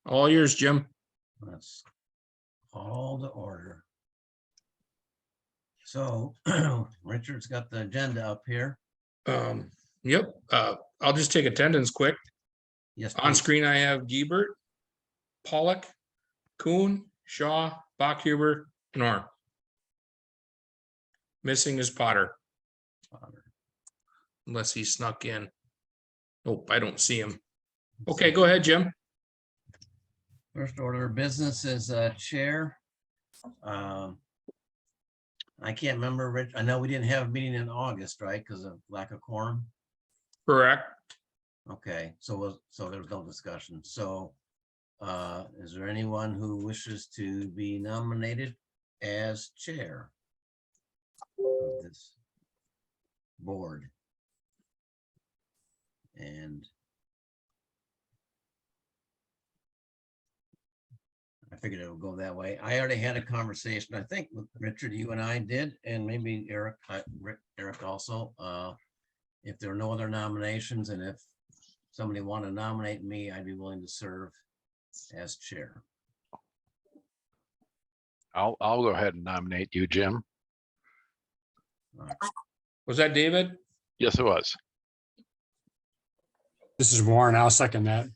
All yours, Jim. Let's call to order. So Richard's got the agenda up here. Yep. I'll just take attendance quick. Yes, On please. screen, I have Giebert, Pollock, Kuhn, Shaw, Bachhuber, Nor. Missing is Potter, unless he snuck in. Nope, I don't see him. Okay, go ahead, Jim. First order of business is chair. I can't remember, Rich. I know we didn't have a meeting in August, right? Because of lack of quorum. Correct. Okay, so there was no discussion. So is there anyone who wishes to be nominated as chair of this board? And I figured it would go that way. I already had a conversation, I think, with Richard, you and I did, and maybe Eric also. If there are no other nominations, and if somebody wanted to nominate me, I'd be willing to serve as chair. I'll go ahead and nominate you, Jim. Was that David? Yes, it was. This is Warren. I'll second that.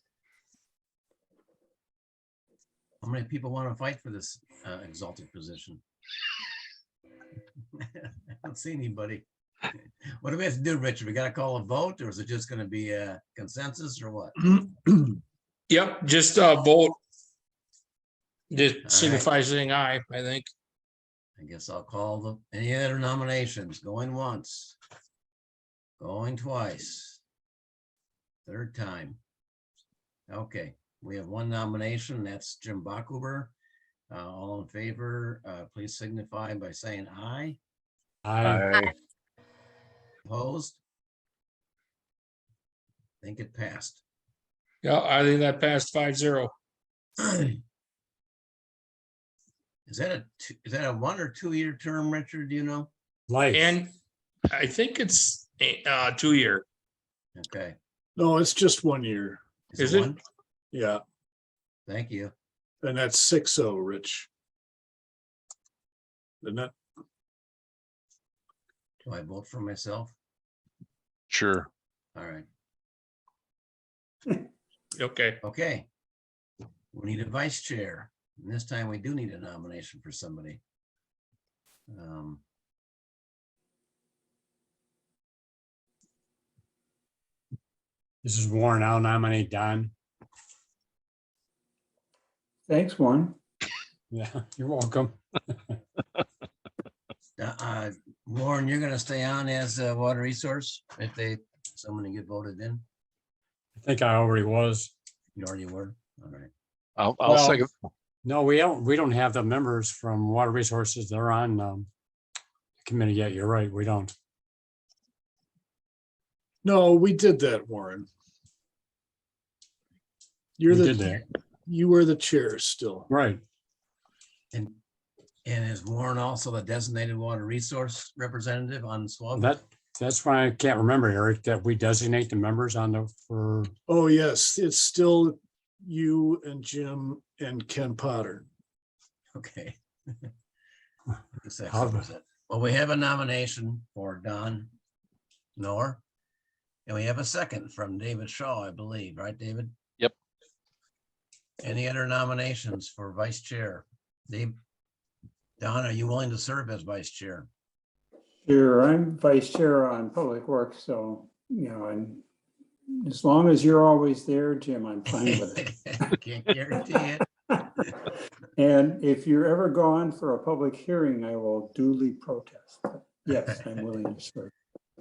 How many people want to fight for this exalted position? I don't see anybody. What do we have to do, Richard? We got to call a vote, or is it just going to be a consensus, or what? Yep, just vote. Just right. signify saying aye, I think. I guess I'll call any other nominations. Going once, going twice, third time. Okay, we have one nomination. That's Jim Bachhuber. All in favor, please signify by saying aye. Aye. Opposed? I think it passed. Yeah, I think that passed 5-0. Is that a 1 or 2 year term, Richard? Do you know? Life. And I think it's 2 year. Okay. No, it's just 1 year. Is it? one? Yeah, Thank you. and that's 6-0, Rich. Isn't it? Do I vote for myself? Sure. All right. Okay. Okay. We need a vice chair. And this time we do need a nomination for somebody. This is Warren. I'll nominate Don. Thanks, Warren. Yeah, you're welcome. Warren, you're going to stay on as a water resource if someone get voted in? I think I already was. You already were? All right. I'll Well, second. No, we don't have the members from Water Resources. They're on the committee yet. You're right. We don't. No, we did that, Warren. We did that. You were the chair still. Right. And is Warren also the designated water resource representative on SWOG? That's why I can't remember, Eric, that we designate the members on for. Oh, yes, it's still you and Jim and Ken Potter. Okay. Well, we have a nomination for Don Nor. And we have a second from David Shaw, I believe, right, David? Yep. Any other nominations for vice chair? Dave? Don, are you willing to serve as vice chair? Sure, I'm vice chair on Public Works, so, and as long as you're always there, Jim, I'm fine with it. Can't guarantee it. And if you're ever gone for a public hearing, I will duly protest. Yes, I'm willing to serve.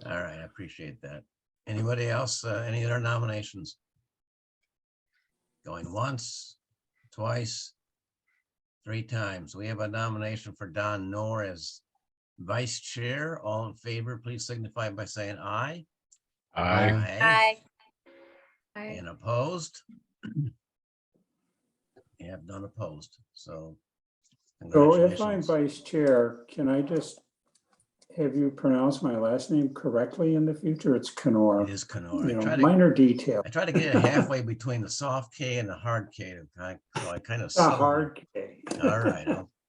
All right, I appreciate that. Anybody else, any other nominations? Going once, twice, 3 times. We have a nomination for Don Nor as vice chair. All in favor, please signify by saying aye. Aye. And opposed? We have none opposed, so. So if I'm congratulations. vice chair, can I just have you pronounced my last name correctly in the future? It's Kenora. It is Kenora. You know, I try to, minor detail. I try to get it halfway between the soft K and the hard K. So I kind of. A hard K. All right,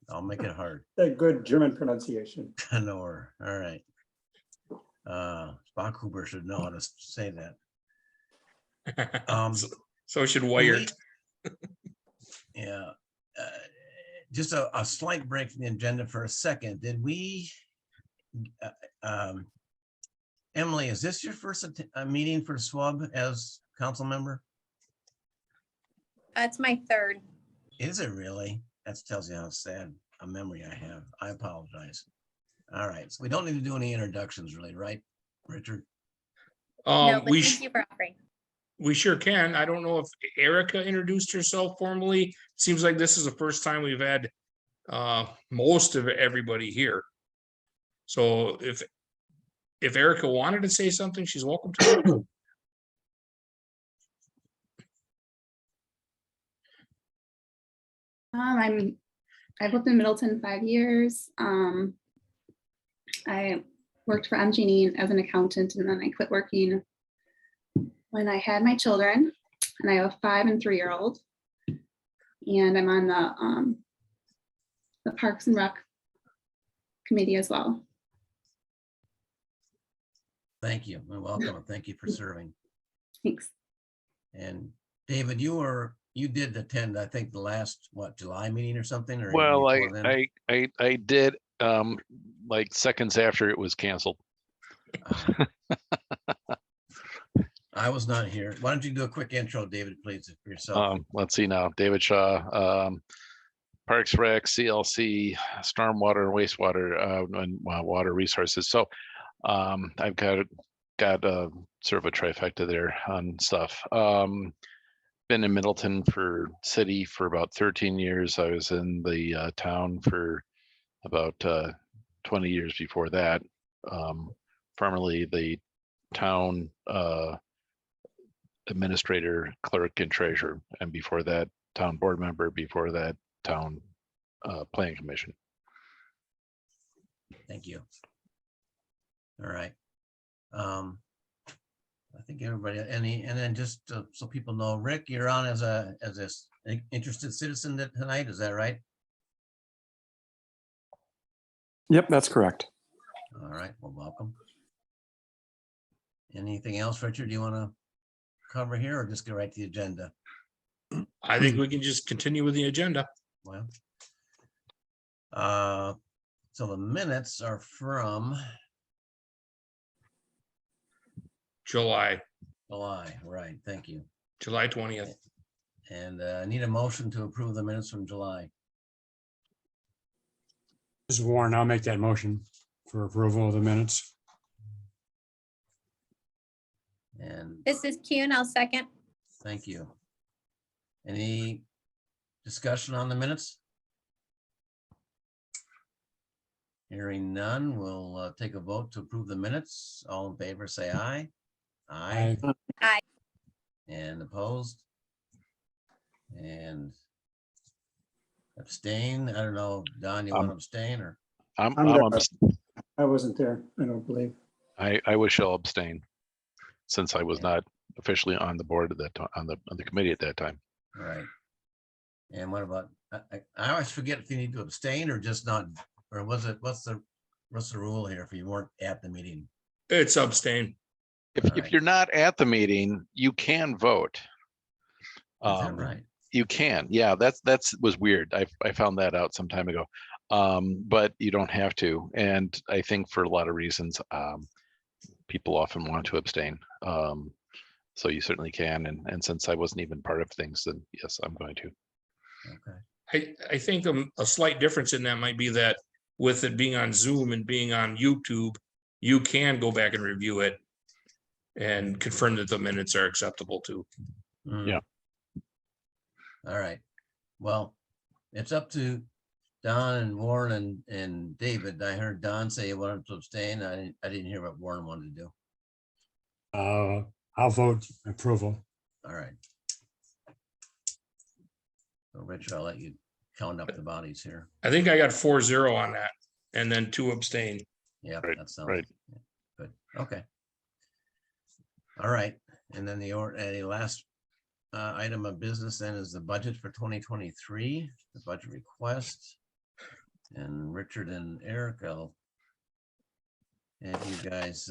I'll make it hard. A good German pronunciation. Kenora, all right. Bachhuber should know how to say that. So should We- Wired. Yeah, just a slight break from the agenda for a second. Did we? Emily, is this your first meeting for SWAB as council member? That's my third. Is it really? That tells you how sad a memory I have. I apologize. All right, so we don't need to do any introductions really, right, Richard? No, but We thank you for offering. We sure can. I don't know if Erica introduced herself formally. Seems like this is the first time we've had most of everybody here. So if Erica wanted to say something, she's welcome to. I've lived in Middleton 5 years. I worked for MG&E as an accountant, and then I quit working when I had my children, and I have a 5 and 3-year-old. And I'm on the Parks and Rec committee as well. Thank you and welcome. And thank you for serving. Thanks. And David, you did attend, I think, the last, July meeting or something? Or even Well, before then? I did, like seconds after it was canceled. I was not here. Why don't you do a quick intro, David, please, for yourself? Let's see now, David Shaw, Parks Rec, CLC, Stormwater and Wastewater, and Water Resources. So I've got sort of a trifecta there on stuff. Been in Middleton for city for about 13 years. I was in the town for about 20 years before that. Formerly the town administrator, clerk, and treasurer, and before that, town board member. Before that, town planning commission. Thank you. All right. I think everybody, and then just so people know, Rick, you're on as a interested citizen tonight, is that right? Yep, that's correct. All right, well, welcome. Anything else, Richard, do you want to cover here or just go right to the agenda? I think we can just continue with the agenda. Well, so the minutes are from July July, right, thank you. 20th. And I need a motion to approve the minutes from July. This is Warren. I'll make that motion for approval of the minutes. And This is Kuhn. I'll second. thank you. Any discussion on the minutes? Hearing none, we'll take a vote to approve the minutes. All in favor, say aye. Aye. Aye. And opposed? And abstain? I don't know, Don, you want to abstain or? I wasn't there, I don't believe. I wish I'll abstain, since I was not officially on the board at that time, on the committee at that time. All right. And what about, I always forget if you need to abstain or just not, or was it, what's the rule here if you weren't at the meeting? It's abstain. If Alright. you're not at the meeting, you can vote. Is that right? You can, yeah, that was weird. I found that out some time ago. But you don't have to. And I think for a lot of reasons, people often want to abstain. So you certainly can. And since I wasn't even part of things, then yes, I'm going to. Okay. I think a slight difference in that might be that with it being on Zoom and being on YouTube, you can go back and review it and confirm that the minutes are acceptable too. Yeah. All right. Well, it's up to Don and Warren and David. I heard Don say he wanted to abstain. I didn't hear what Warren wanted to do. I'll vote approval. All right. So Richard, I'll let you count up the bodies here. I think I got 4-0 on that and then 2 abstain. Yeah, Right, that sounds right. good. Okay. All right, and then the last item of business then is the budget for 2023, the budget request. And Richard and Eric, I'll have you guys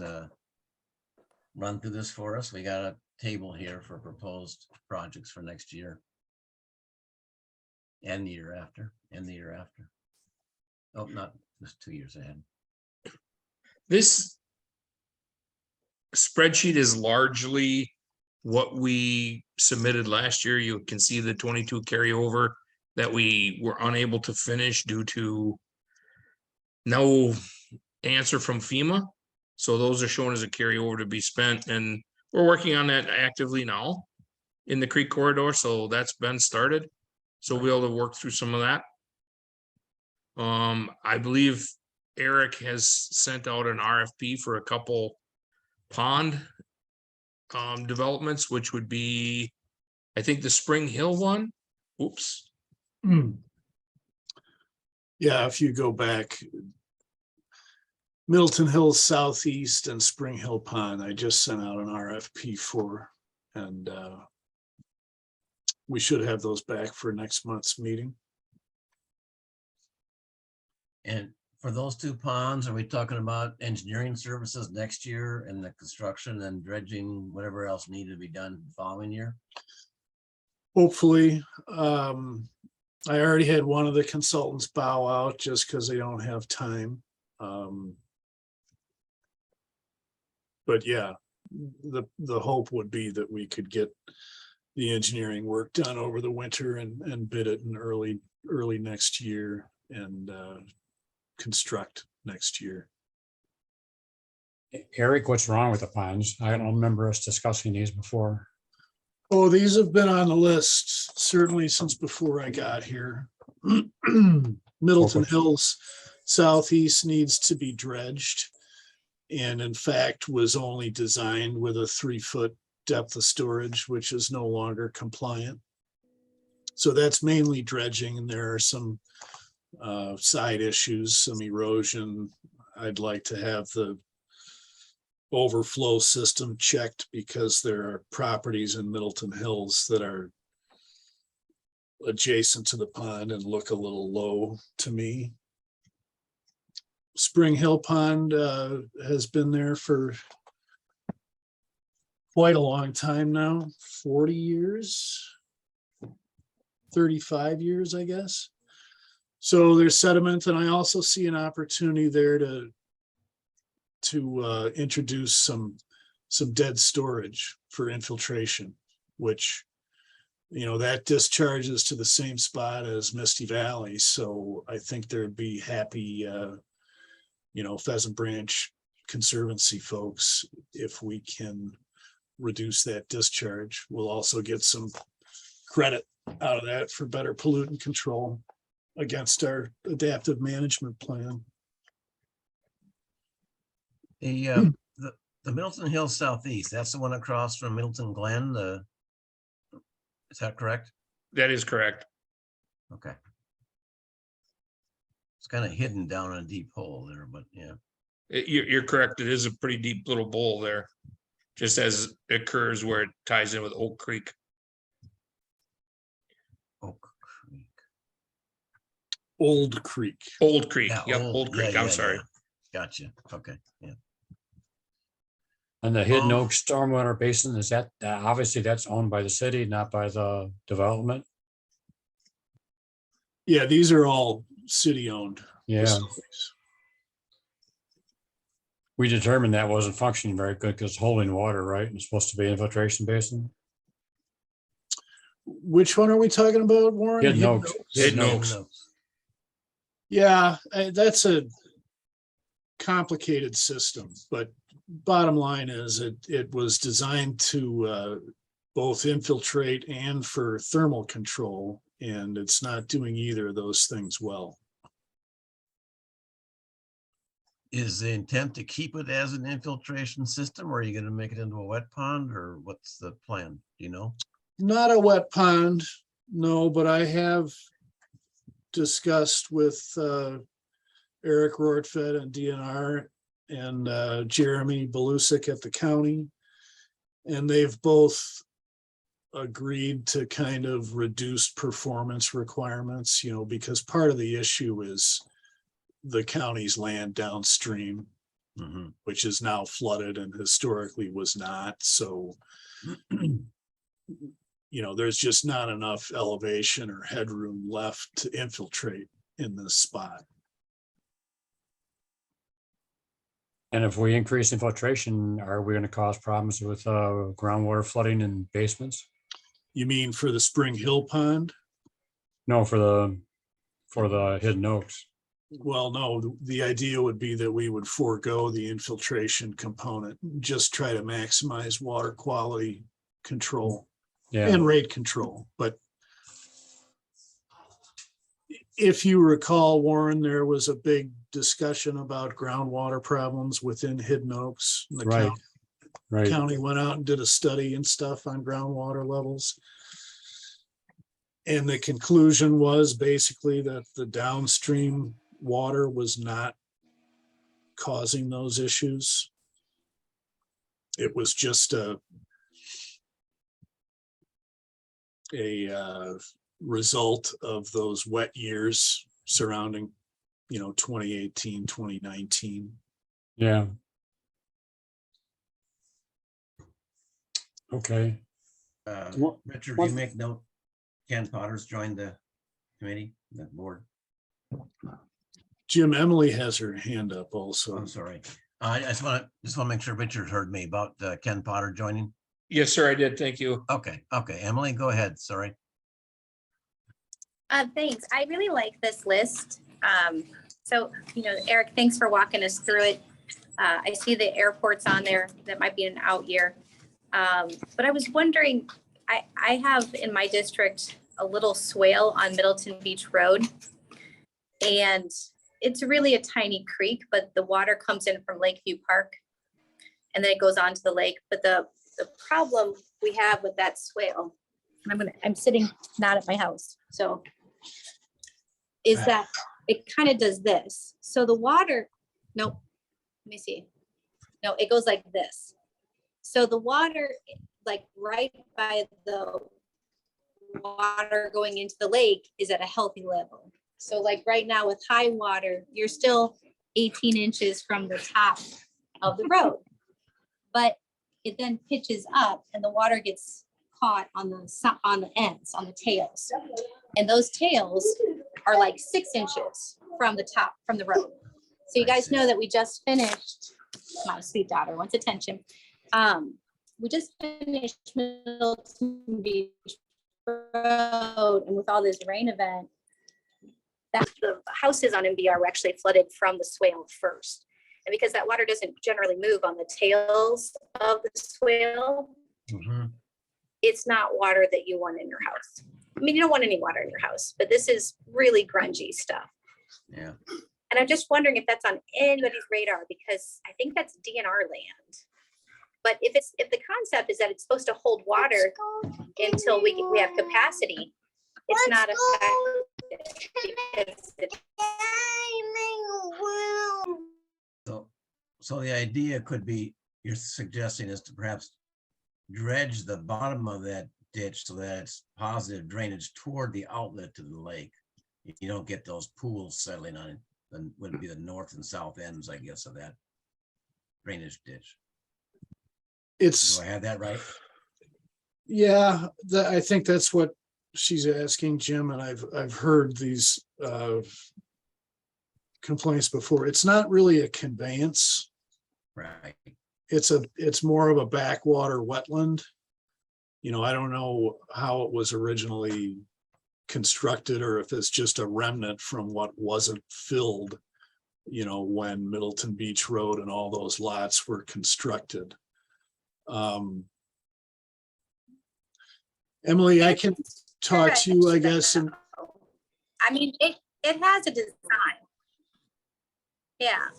run through this for us. We got a table here for proposed projects for next year. And the year after, and the year after. Oh, not just 2 years ahead. This spreadsheet is largely what we submitted last year. You can see the 22 carryover that we were unable to finish due to no answer from FEMA. So those are shown as a carryover to be spent, and we're working on that actively now in the creek corridor. So that's been started. So we'll be able to work through some of that. I believe Eric has sent out an RFP for a couple pond developments, which would be, I think, the Spring Hill one. Oops. Yeah, if you go back, Middleton Hills Southeast and Spring Hill Pond, I just sent out an RFP for, and we should have those back for next month's meeting. And for those two ponds, are we talking about engineering services next year and the construction and dredging, whatever else needed to be done the following year? Hopefully, I already had one of the consultants bow out just because they don't have time. But yeah, the hope would be that we could get the engineering work done over the winter and bid it in early next year and construct next year. Eric, what's wrong with the ponds? I don't remember us discussing these before. Oh, these have been on the list certainly since before I got here. Middleton Hills Southeast needs to be dredged. And in fact, was only designed with a 3-foot depth of storage, which is no longer compliant. So that's mainly dredging, and there are some side issues, some erosion. I'd like to have the overflow system checked because there are properties in Middleton Hills that are adjacent to the pond and look a little low to me. Spring Hill Pond has been there for quite a long time now, 40 years, 35 years, I guess. So there's sediment, and I also see an opportunity there to introduce some dead storage for infiltration, which, you know, that discharges to the same spot as Misty Valley. So I think there'd be happy, Pheasant Branch Conservancy folks if we can reduce that discharge. We'll also get some credit out of that for better pollutant control against our adaptive management plan. The Middleton Hills Southeast, that's the one across from Middleton Glen. Is that correct? That is correct. Okay. It's kind of hidden down in a deep hole there, but yeah. You're correct. It is a pretty deep little bowl there, just as it occurs where it ties in with Oak Creek. Oak Creek. Old Creek. Old Creek. Yeah, Yep, Old Creek. I'm sorry. Yeah. Gotcha. Okay. Yeah. And the Hidden Oak Stormwater Basin, is that obviously that's owned by the city, not by the development? Yeah, these are all city-owned. Yeah. facilities. We determined that wasn't functioning very good because holding water, right? It's supposed to be infiltration basin. Which one are we talking about, Warren? Hidden Oaks. Hidden Oaks. Yeah, that's a complicated system, but bottom line is it was designed to both infiltrate and for thermal control, and it's not doing either of those things well. Is the intent to keep it as an infiltration system, or are you going to make it into a wet pond, or what's the plan? Do you know? Not a wet pond, no, but I have discussed with Eric Rortfed and DNR and Jeremy Belusic at the county. And they've both agreed to kind of reduce performance requirements, because part of the issue is the county's land downstream, Mhm. which is now flooded and historically was not. So, there's just not enough elevation or headroom left to infiltrate in this spot. And if we increase infiltration, are we going to cause problems with groundwater flooding in basements? You mean for the Spring Hill Pond? No, for the hidden oaks. Well, no, the idea would be that we would forego the infiltration component, just try to maximize water quality control Yeah, and rate control. But if you recall, Warren, there was a big discussion about groundwater problems within Hidden Oaks. The right, right. county went out and did a study and stuff on groundwater levels. And the conclusion was basically that the downstream water was not causing those issues. It was just a result of those wet years surrounding, 2018, 2019. Yeah. Okay. Richard, do you make note? Ken Potter's joined the committee, the board. Jim, Emily has her hand up also. I'm sorry. I just want to make sure Richard heard me about Ken Potter joining. Yes, sir, I did. Thank you. Okay. Emily, go ahead. Sorry. Thanks. I really like this list. So, Eric, thanks for walking us through it. I see the airports on there. That might be an out year. But I was wondering, I have in my district a little swale on Middleton Beach Road. And it's really a tiny creek, but the water comes in from Lakeview Park and then it goes on to the lake. But the problem we have with that swale, and I'm sitting not at my house, so is that it kind of does this. So the water, nope, let me see. No, it goes like this. So the water, like right by the water going into the lake, is at a healthy level. So like right now with high water, you're still 18 inches from the top of the road. But it then pitches up and the water gets caught on the ends, on the tails. And those tails are like 6 inches from the top, from the road. So you guys know that we just finished, my sweet daughter wants attention. We just finished Middleton Beach Road, and with all this rain event, that the houses on MBR were actually flooded from the swale first. And because that water doesn't generally move on the tails of the swale, it's not water that you want in your house. I mean, you don't want any water in your house, but this is really grungy stuff. Yeah. And I'm just wondering if that's on anybody's radar, because I think that's DNR land. But if the concept is that it's supposed to hold water until we have capacity, it's not effective because it's So the idea could be, you're suggesting, is to perhaps dredge the bottom of that ditch so that it's positive drainage toward the outlet to the lake. You don't get those pools settling on it, then would be the north and south ends, I guess, of that drainage ditch. Do I have that right? Yeah, I think that's what she's asking, Jim, and I've heard these complaints before. It's not really a conveyance. Right. It's more of a backwater wetland. I don't know how it was originally constructed or if it's just a remnant from what wasn't filled, when Middleton Beach Road and all those lots were constructed. Emily, I can talk to you, I guess. And I mean, it has a design. Yeah.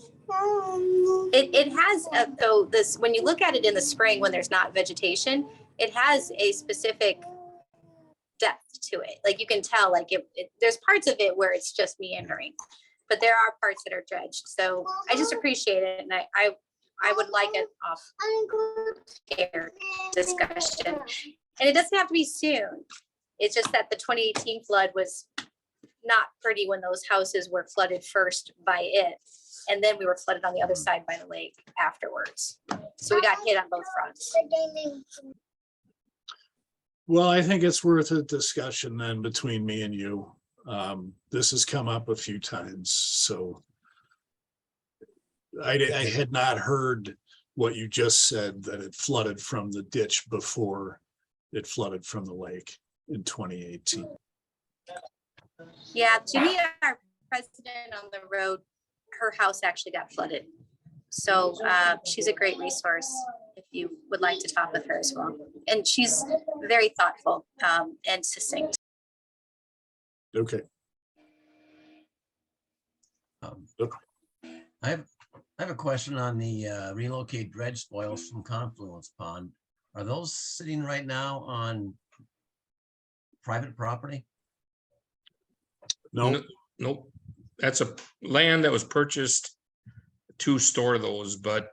It has, though, this, when you look at it in the spring, when there's not vegetation, it has a specific depth to it. Like you can tell, like there's parts of it where it's just meandering. but there are parts that are dredged. So I just appreciate it. And I would like an off air discussion. And it doesn't have to be soon. It's just that the 2018 flood was not pretty when those houses were flooded first by it. And then we were flooded on the other side by the lake afterwards. So we got hit on both fronts. Well, I think it's worth a discussion then between me and you. This has come up a few times, so I had not heard what you just said, that it flooded from the ditch before it flooded from the lake in 2018. Yeah, Jimmy, our president on the road, her house actually got flooded. So she's a great resource if you would like to talk with her as well. And she's very thoughtful and succinct. Okay. I have a question on the relocate dredge spoils from Confluence Pond. Are those sitting right now on private property? No, Nope. That's a land that was purchased to store those, but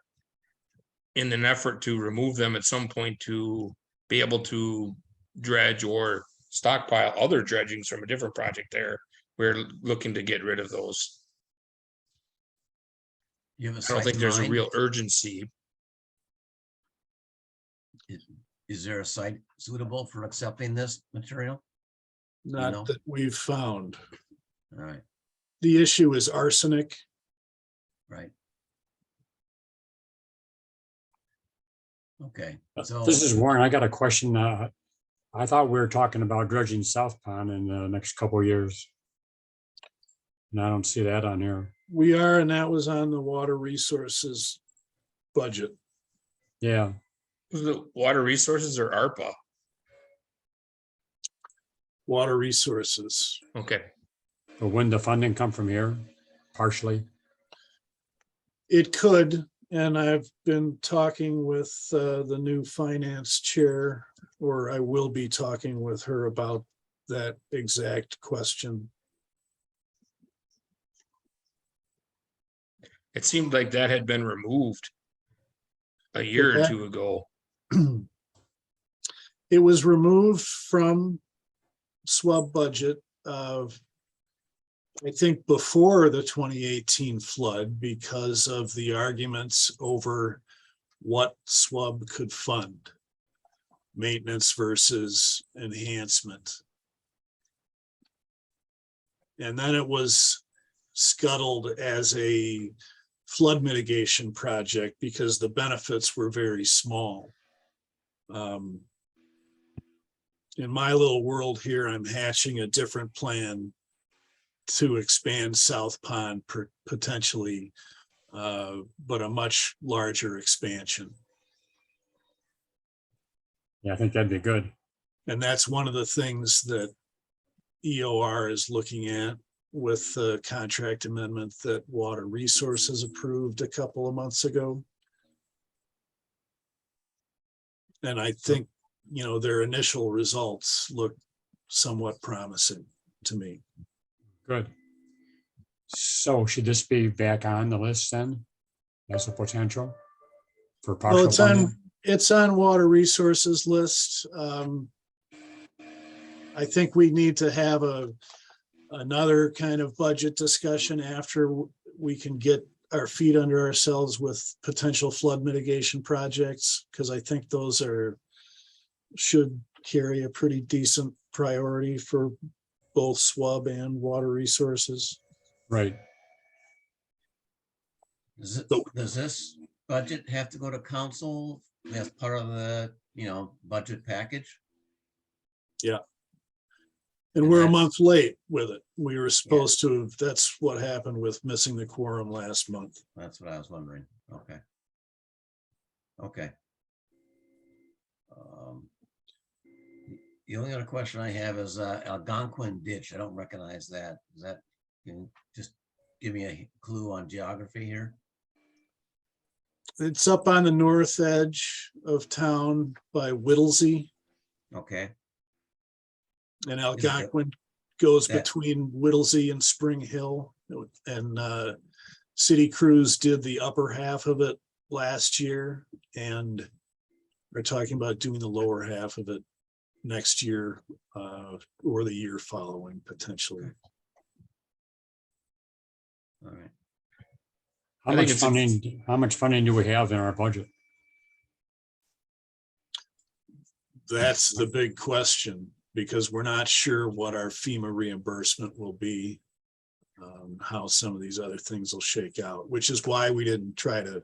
in an effort to remove them at some point to be able to dredge or stockpile other dredgings from a different project there, we're looking to get rid of those. You have a I don't site think in there's a mind? real urgency. Is there a site suitable for accepting this material? not know? that we've found. All right, The issue is arsenic. right. Okay, so This is Warren. I got a question. I thought we were talking about dredging South Pond in the next couple of years. And I don't see that on here. We are, and that was on the water resources budget. Yeah, Was it water resources or ARPA? Water resources. Okay, but when the funding come from here, partially. It could, and I've been talking with the new finance chair, or I will be talking with her about that exact question. it seemed like that had been removed a year or that- two ago. It was removed from SWUB budget of, I think, before the 2018 flood because of the arguments over what SWUB could fund, maintenance versus enhancement. And then it was scuttled as a flood mitigation project because the benefits were very small. In my little world here, I'm hatching a different plan to expand South Pond potentially, but a much larger expansion. Yeah, I think that'd be good. And that's one of the things that EOR is looking at with the contract amendment that Water Resources approved a couple of months ago. And I think, you know, their initial results look somewhat promising to me. Good. So should this be back on the list then? As a potential for Well, partial funding? it's on Water Resources list. I think we need to have another kind of budget discussion after we can get our feet under ourselves with potential flood mitigation projects, because I think those should carry a pretty decent priority for both SWUB and Water Resources. Right. Does this budget have to go to council as part of the, budget package? And And we're a that's- month late with it. We were supposed to have, that's what happened with missing the quorum last month. That's what I was wondering. Okay. Okay. The only other question I have is Algonquin Ditch. I don't recognize that. Can you just give me a clue on geography here? It's up on the north edge of town by Whittlesey Okay. and Algonquin goes That- between Whittlesey and Spring Hill. And City Crews did the upper half of it last year, and we're talking about doing the lower half of it next year or the year following potentially. All right. How I think much it's a- funding, how much funding do we have in our budget? That's the big question, because we're not sure what our FEMA reimbursement will be. How some of these other things will shake out, which is why we didn't try to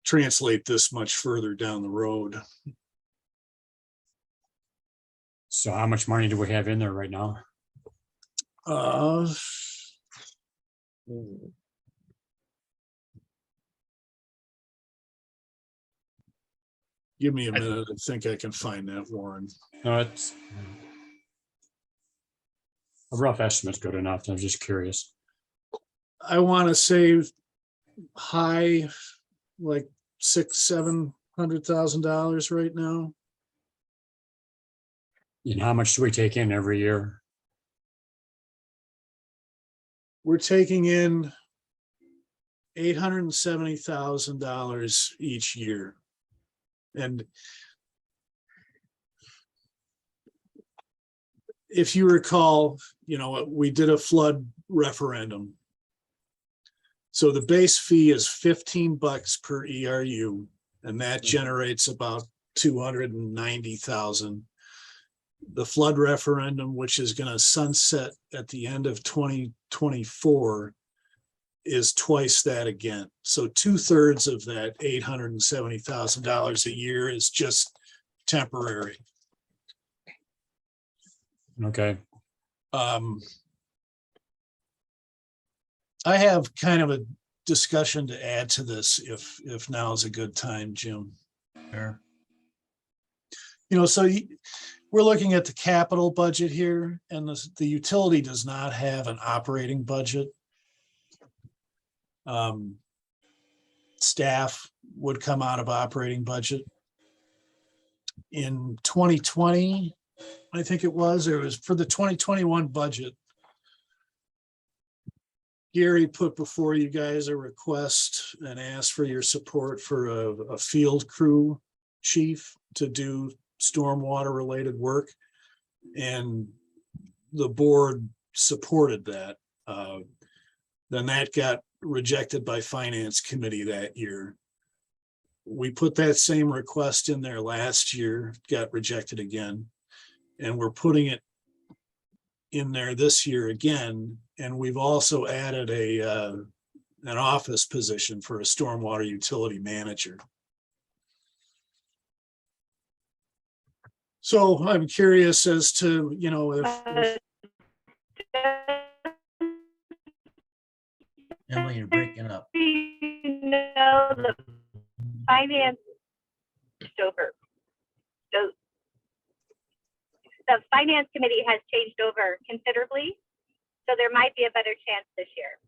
translate this much further down the road. So how much money do we have in there right now? Uh, Give me a minute. I think I can find that, Warren. No, it's a rough estimate's good enough. I'm just curious. I want to say high, like $600,000-700,000 right now. And how much do we take in every year? We're taking in $870,000 each year. And if you recall, we did a flood referendum. So the base fee is $15 per ERU, and that generates about 290,000. The flood referendum, which is going to sunset at the end of 2024, is twice that again. So 2/3 of that $870,000 a year is just temporary. Okay, I have kind of a discussion to add to this if now is a good time, Jim. Sure. We're looking at the capital budget here, and the utility does not have an operating budget. Staff would come out of operating budget. In 2020, I think it was for the 2021 budget. Gary put before you guys a request and asked for your support for a field crew chief to do stormwater related work. And the board supported that. Then that got rejected by finance committee that year. We put that same request in there last year, got rejected again. And we're putting it in there this year again. And we've also added an office position for a stormwater utility manager. So I'm curious as to, if Emily, you're breaking up. The finance over. So the finance committee has changed over considerably, so there might be a better chance this year.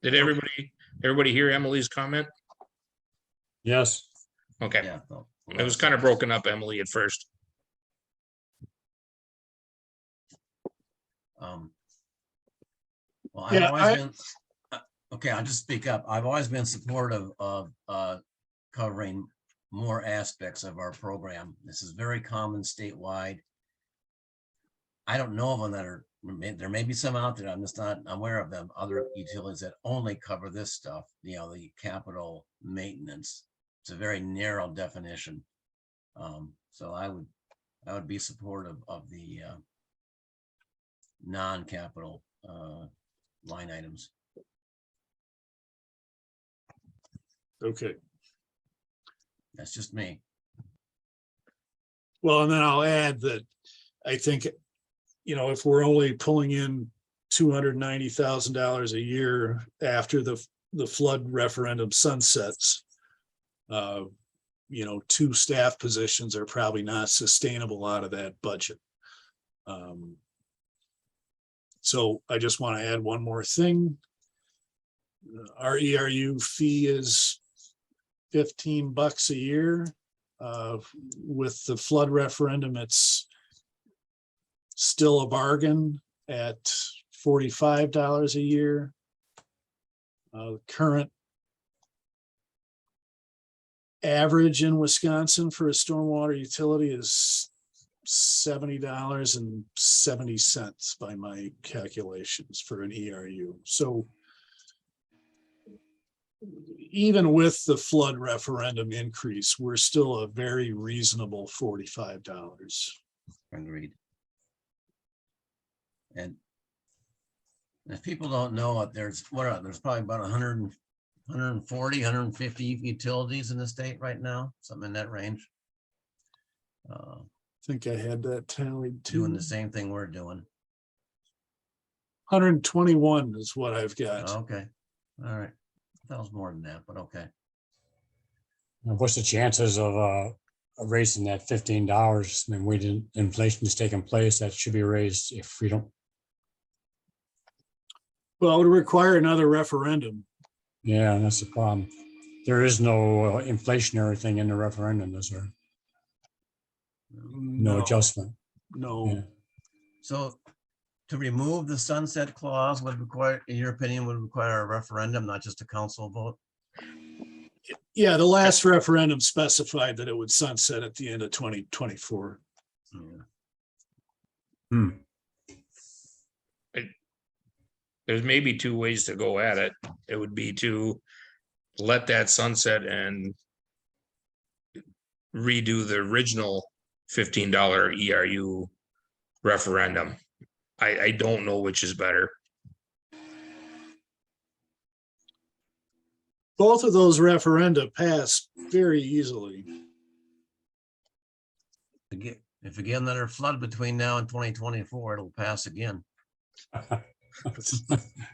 Did everybody hear Emily's comment? yes, Okay, Yeah. it was kind of broken up, Emily, at first. Well, I've Yeah, always been, okay, I'll just speak up. I've always been supportive of covering more aspects of our program. This is very common statewide. I don't know of them that are, there may be some out there, I'm just not aware of them, other utilities that only cover this stuff, the capital maintenance. It's a very narrow definition. So I would be supportive of the non-capital line items. okay. That's just me. Well, and then I'll add that I think, if we're only pulling in $290,000 a year after the flood referendum sunsets, 2 staff positions are probably not sustainable out of that budget. So I just want to add one more thing. Our ERU fee is $15 a year. With the flood referendum, it's still a bargain at $45 a year. Current average in Wisconsin for a stormwater utility is $70.70 by my calculations for an ERU. So even with the flood referendum increase, we're still a very reasonable $45. Agreed. And if people don't know it, there's probably about 140, 150 utilities in the state right now, something in that range. I think I had that tallied Doing too. the same thing we're doing. 121 is what I've got. Okay, all right. That was more than that, but okay. Now, what's the chances of raising that $15? I mean, we didn't, inflation is taking place, that should be raised if we don't. Well, it would require another referendum. Yeah, that's the problem. There is no inflationary thing in the referendum, is there? No adjustment. No. Yeah. So to remove the sunset clause would require, in your opinion, would require a referendum, not just a council vote? Yeah, the last referendum specified that it would sunset at the end of 2024. Hmm. There's maybe two ways to go at it. It would be to let that sunset and redo the original $15 ERU referendum. I don't know which is better. Both of those referenda passed very easily. If we get another flood between now and 2024, it'll pass again.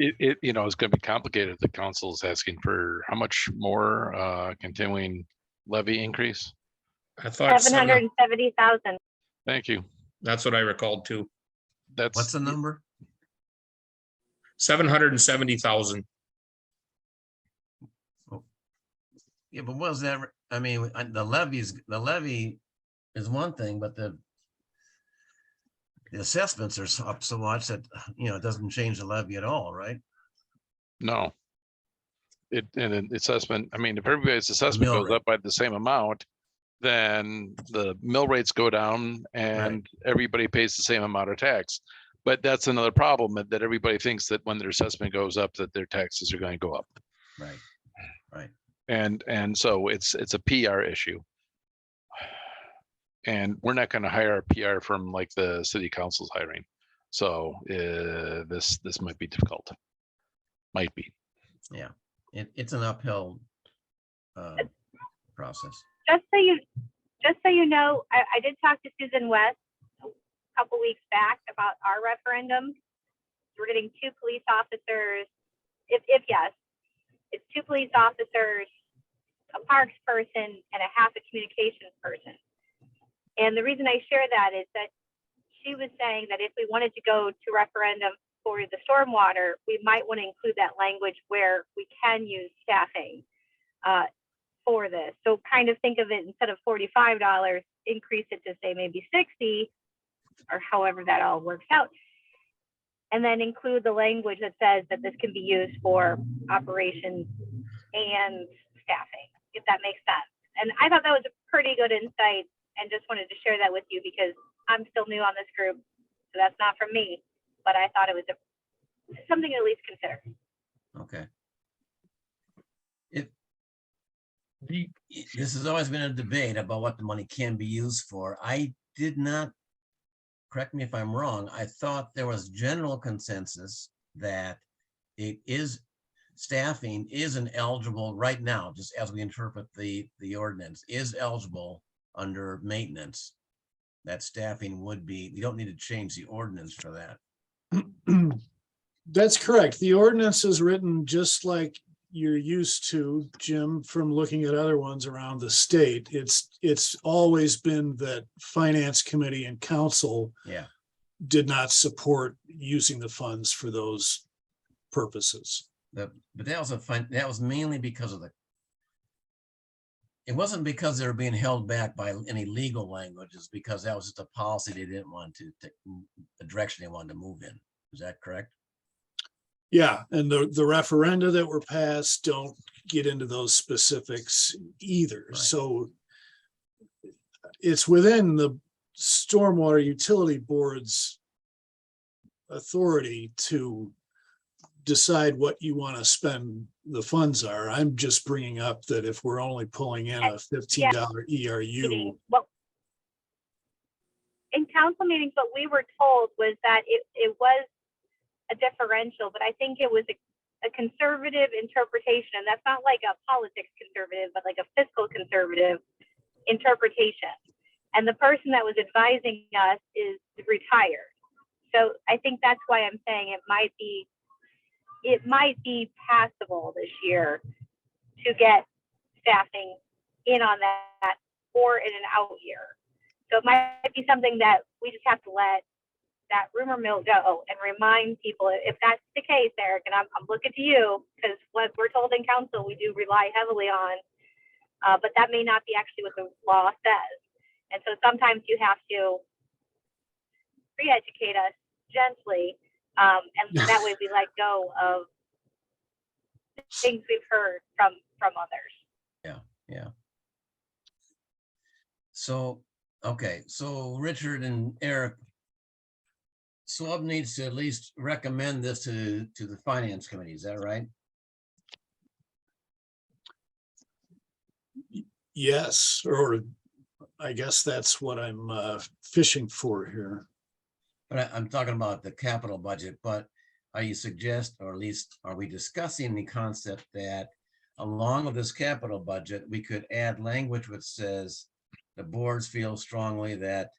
It you know, it's gonna be complicated. The council is asking for how much more continuing levy increase? I thought 770,000. Thank you. that's what I recalled too. That's What's the number? 770,000. Yeah, but what was that? I mean, the levy is one thing, but the assessments are up so much that, you know, it doesn't change the levy at all, right? no. And an assessment, I mean, if everybody's assessment mill goes rate. up by the same amount, then the mill rates go down and everybody pays the same amount of tax. But that's another problem, that everybody thinks that when their assessment goes up, that their taxes are going to go up. Right, right. And so it's a PR issue. And we're not going to hire a PR firm like the city council's hiring. So this might be difficult. Might be. Yeah, it's an uphill process. Just so you know, I did talk to Susan West a couple weeks back about our referendum. We're getting 2 police officers. If yes, it's 2 police officers, a parks person, and a half a communications person. And the reason I share that is that she was saying that if we wanted to go to referendum for the stormwater, we might want to include that language where we can use staffing for this. So kind of think of it, instead of $45, increase it to say maybe 60, or however that all works out. And then include the language that says that this can be used for operations and staffing, if that makes sense. And I thought that was a pretty good insight, and just wanted to share that with you because I'm still new on this group, so that's not from me, but I thought it was something to at least consider. Okay. This has always been a debate about what the money can be used for. I did not, correct me if I'm wrong, I thought there was general consensus that staffing isn't eligible right now, just as we interpret the ordinance, is eligible under maintenance. That staffing would be, we don't need to change the ordinance for that. That's correct. The ordinance is written just like you're used to, Jim, from looking at other ones around the state. It's always been that finance committee and council did not support using the funds for those purposes. But that was mainly because of it wasn't because they were being held back by any legal language, it's because that was just a policy they didn't want to take, the direction they wanted to move in. Is that correct? Yeah, and the referenda that were passed don't get into those specifics either. Right. So it's within the Stormwater Utility Board's authority to decide what you want to spend the funds are. I'm just bringing up that if we're only pulling in a $15 ERU. Well, in council meetings, what we were told was that it was a differential, but I think it was a conservative interpretation. And that's not like a politics conservative, but like a fiscal conservative interpretation. And the person that was advising us is retired. So I think that's why I'm saying it might be passable this year to get staffing in on that or in an out year. So it might be something that we just have to let that rumor mill go and remind people, if that's the case, Eric, and I'm looking to you, because what we're told in council, we do rely heavily on, but that may not be actually what the law says. And so sometimes you have to re-educate us gently, and that way we let go of things we've heard from others. Yeah. So, okay, so Richard and Eric, Swab needs to at least recommend this to the finance committee, is that right? Yes, or I guess that's what I'm fishing for here. But I'm talking about the capital budget, but are you suggest, or at least are we discussing the concept that along with this capital budget, we could add language which says the boards feel strongly that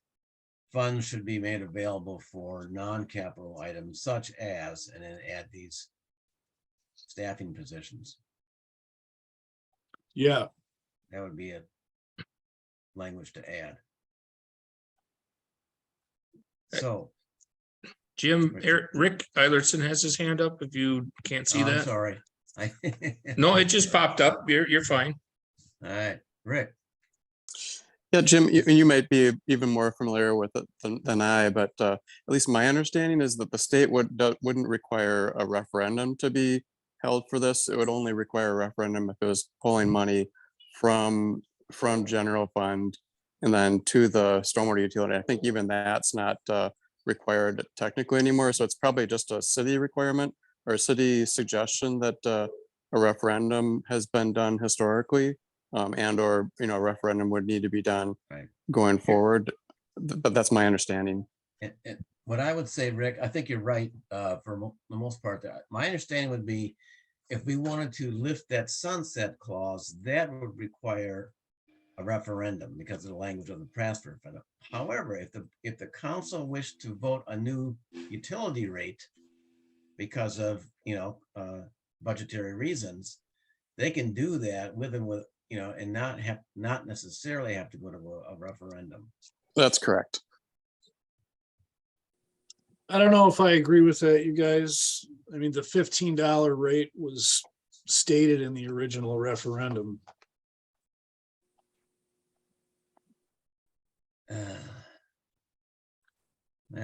funds should be made available for non-capital items such as, and then add these staffing positions. Yeah, That would be a language to add. So. Jim, Rick Eilertson has his hand up if you can't see Oh, I'm that. sorry. No, it just popped up. You're fine. All right, Rick. Yeah, Jim, you might be even more familiar with it than I, but at least my understanding is that the state wouldn't require a referendum to be held for this. It would only require a referendum if it was pulling money from general fund and then to the stormwater utility. I think even that's not required technically anymore. So it's probably just a city requirement or a city suggestion that a referendum has been done historically. And or a referendum would need to be done going forward, but that's my understanding. And what I would say, Rick, I think you're right for the most part. My understanding would be if we wanted to lift that sunset clause, that would require a referendum because of the language of the transfer fund. However, if the council wished to vote a new utility rate because of budgetary reasons, they can do that with and not necessarily have to go to a referendum. That's correct. I don't know if I agree with that, you guys. I mean, the $15 rate was stated in the original referendum.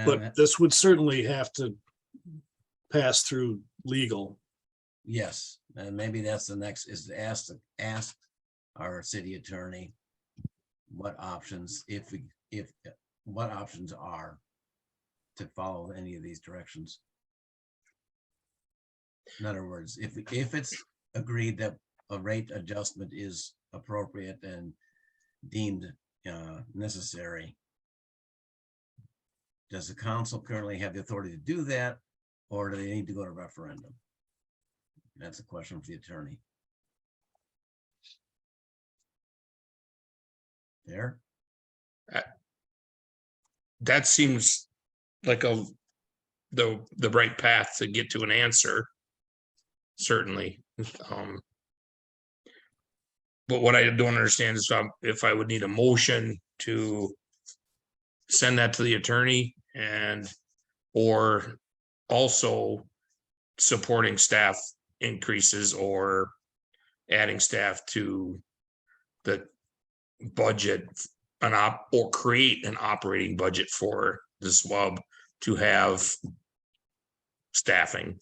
But this would certainly have to pass through legal. Yes, and maybe that's the next, is to ask our city attorney what options, what options are to follow any of these directions. In other words, if it's agreed that a rate adjustment is appropriate and deemed necessary, does the council currently have the authority to do that, or do they need to go to referendum? That's a question for the attorney. There. That seems like the right path to get to an answer. Certainly. But what I don't understand is if I would need a motion to send that to the attorney or also supporting staff increases or adding staff to the budget or create an operating budget for the SWUB to have staffing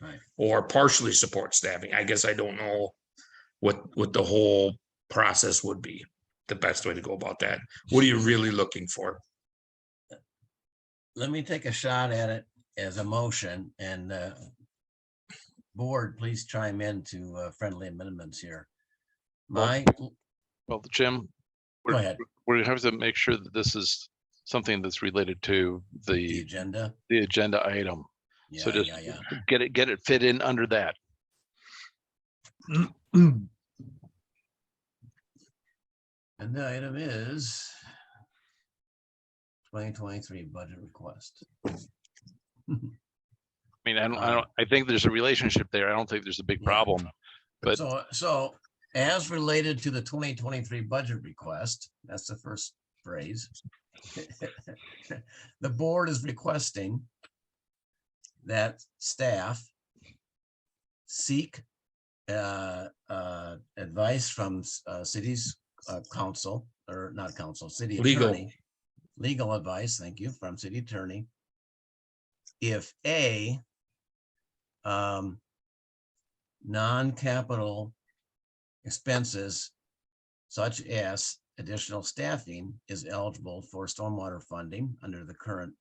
Right. or partially support staffing. I guess I don't know what the whole process would be, the best way to go about that. What are you really looking for? Let me take a shot at it as a motion, and board, please chime in to friendly amendments here. Well, My, Well, Jim, go ahead, we have to make sure that this is something that's related to the the agenda. agenda item. So Yeah, just yeah. get it fit in under that. And the item is 2023 budget request. I mean, I think there's a relationship there. I don't think there's a big Yeah. problem. But So as related to the 2023 budget request, that's the first phrase. The board is requesting that staff seek advice from city's council, or not council, city Legal. attorney. Legal advice, thank you, from city attorney. If A, non-capital expenses such as additional staffing is eligible for stormwater funding under the current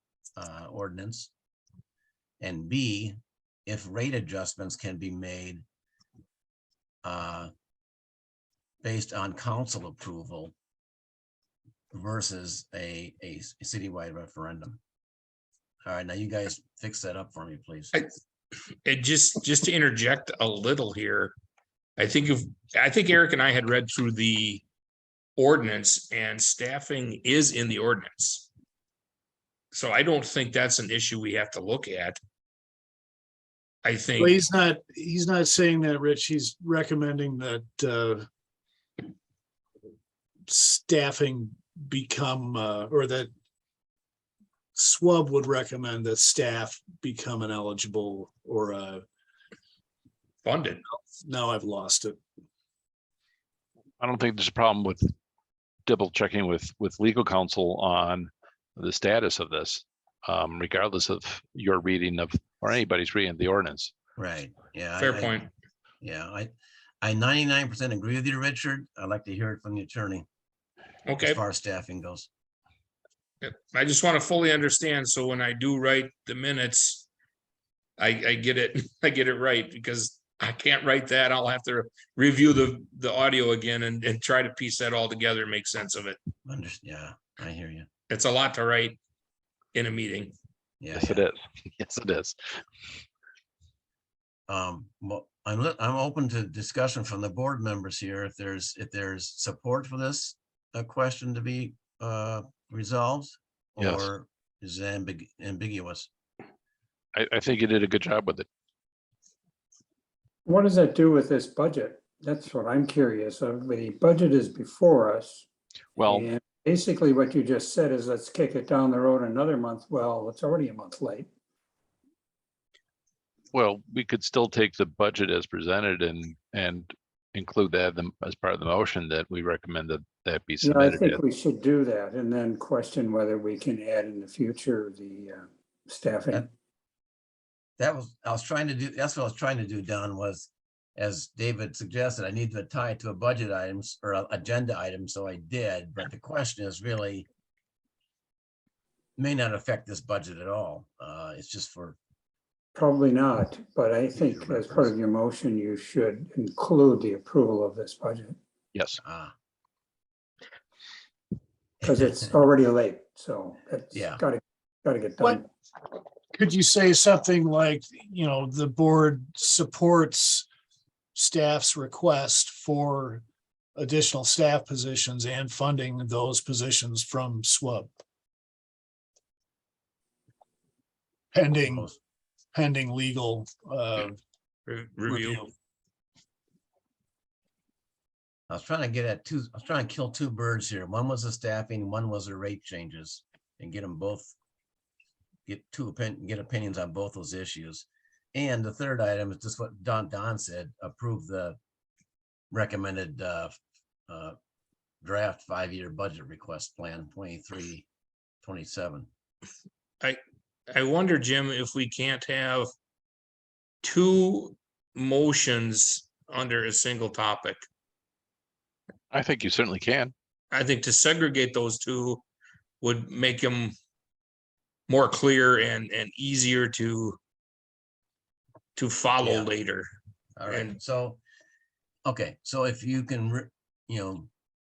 ordinance. And B, if rate adjustments can be made based on council approval versus a citywide referendum. All right, now you guys fix that up for me, please. It just to interject a little here. I think Eric and I had read through the ordinance, and staffing is in the ordinance. So I don't think that's an issue we have to look at. I Well, think, he's not saying that, Rich. He's recommending that staffing become, or that SWUB would recommend that staff become an eligible or funded. now I've lost it. I don't think there's a problem with double checking with legal counsel on the status of this, regardless of your reading of, or anybody's reading of the ordinance. Right, yeah. Fair point. Yeah, I 99% agree with you, Richard. I'd like to hear it from the attorney Okay. as far as staffing goes. I just want to fully understand. So when I do write the minutes, I get it, I get it right, because I can't write that. I'll have to review the audio again and try to piece that all together and make sense of it. Yeah, I hear you. It's a lot to write in a meeting. Yeah, Yes, it is. Yes, it is. Well, I'm open to discussion from the board members here. If there's support for this question to be resolved, Yes. or is it ambiguous? I think you did a good job with it. What does that do with this budget? That's what I'm curious of. The budget is before us. Well, And basically what you just said is let's kick it down the road another month. Well, it's already a month late. well, we could still take the budget as presented and include that as part of the motion that we recommend that be Yeah, I submitted. think we should do that and then question whether we can add in the future the staffing. That's what I was trying to do, Don, was, as David suggested, I need to tie it to a budget items or a agenda item, so I did, but the question is really may not affect this budget at all. It's just for, Probably not, but I think as part of your motion, you should include the approval of this budget Yes. because it's already late. So that's Yeah. gotta get What- done. Could you say something like, the board supports staff's request for additional staff positions and funding those positions from SWUB? Pending legal review. I was trying to kill two birds here. One was the staffing, one was the rate changes, and get them both, get opinions on both those issues. And the third item is just what Don said, approve the recommended draft 5-year budget request plan 23-27. I wonder, Jim, if we can't have two motions under a single topic. I think you certainly can. I think to segregate those two would make them more clear and easier to follow Yeah. later. All right, And- so, okay, so if you can,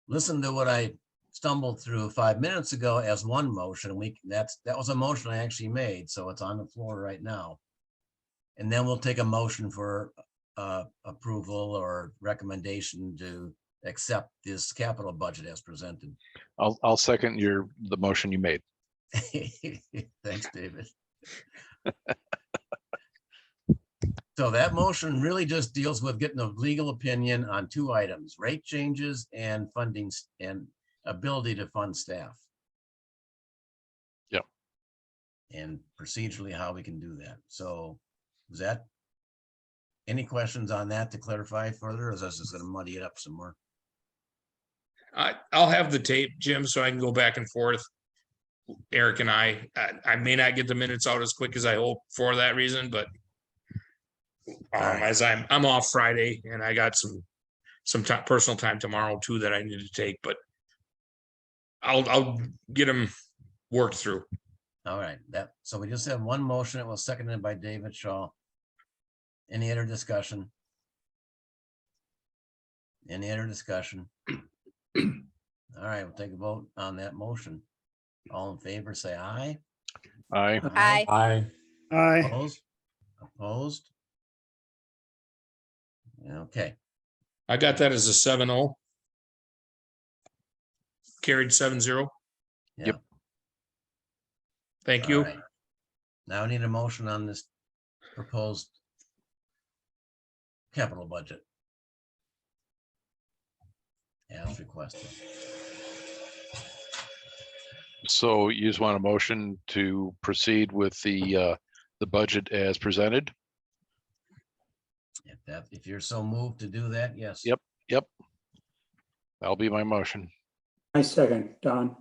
listen to what I stumbled through 5 minutes ago as one motion, that was a motion I actually made, so it's on the floor right now. And then we'll take a motion for approval or recommendation to accept this capital budget as presented. I'll second the motion you made. Thanks, David. So that motion really just deals with getting a legal opinion on 2 items, rate changes and funding and ability to fund staff. Yep. And procedurally how we can do that. So is that, any questions on that to clarify further, or is this just gonna muddy it up some more? I'll have the tape, Jim, so I can go back and forth. Eric and I may not get the minutes out as quick as I hope for that reason, but Alright. as I'm off Friday and I got some time, personal time tomorrow too that I need to take, but I'll get them worked through. All right, so we just have one motion. It was seconded by David Shaw. Any other discussion? Any other discussion? All right, we'll take a vote on that motion. All in favor, say aye. Aye. Aye. I, Aye. Opposed? Opposed? Okay, I got that as a 7-0. Carried 7-0. yeah. Yep. Thank All you. right. Now I need a motion on this proposed capital budget. As requested. So you just want a motion to proceed with the budget as presented? If you're so moved to do that, yes. Yep. That'll be my motion. I second, Don.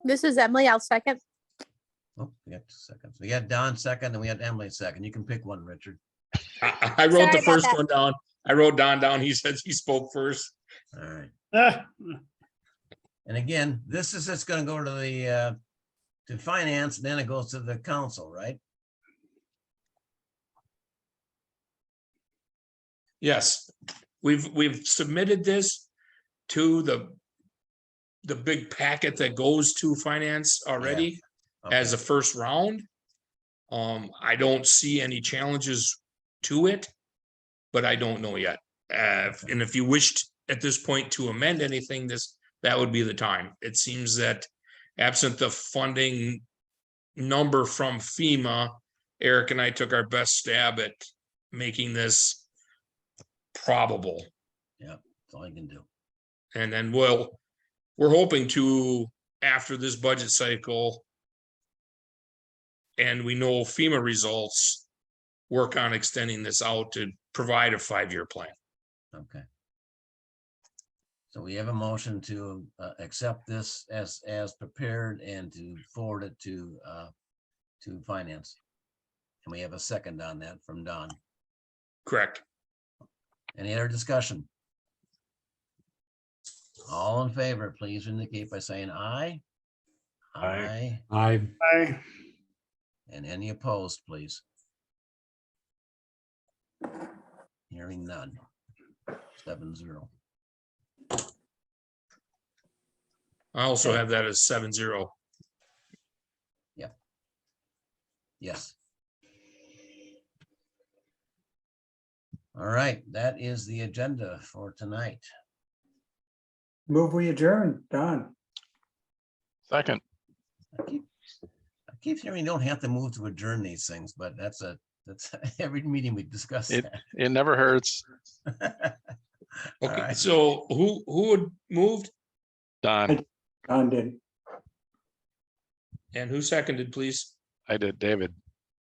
This is Emily. I'll second. Oh, we got 2 seconds. We got Don second and we had Emily second. You can pick one, Richard. I wrote Sorry the about first that. one down. I wrote Don down. He said he spoke first. All right. Ah, And again, this is just gonna go to the to finance, and then it goes to the council, right? Yes, we've submitted this to the big packet that goes to finance already as a Okay. first round. I don't see any challenges to it, but I don't know yet. And if you wished at this point to amend anything, that would be the time. It seems that absent the funding number from FEMA, Eric and I took our best stab at making this probable. That's all I can do. And then we're hoping to, after this budget cycle, and we know FEMA results, work on extending this out to provide a 5-year plan. Okay. So we have a motion to accept this as prepared and to forward it to finance. And we have a second on that from Don. Correct. Any other discussion? All in favor, please indicate by saying aye. Aye. Aye. aye. And any opposed, please? Hearing none. 7-0. I also Okay. have that as 7-0. Yes. All right, that is the agenda for tonight. Move we adjourn, Don. Second. I keep hearing you don't have to move to adjourn these things, but that's every meeting we discuss It that. it never hurts. All Okay, right. so who would moved Don, Don did. and who seconded, please? I did, David.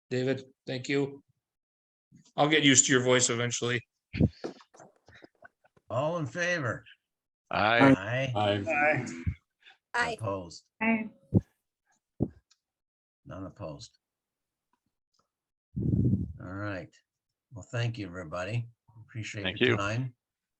David, thank you. I'll get used to your voice eventually. All in favor? Aye. Aye. I, Aye. Opposed? I, None opposed. All right. Well, thank you, everybody. Appreciate Thank your you. time.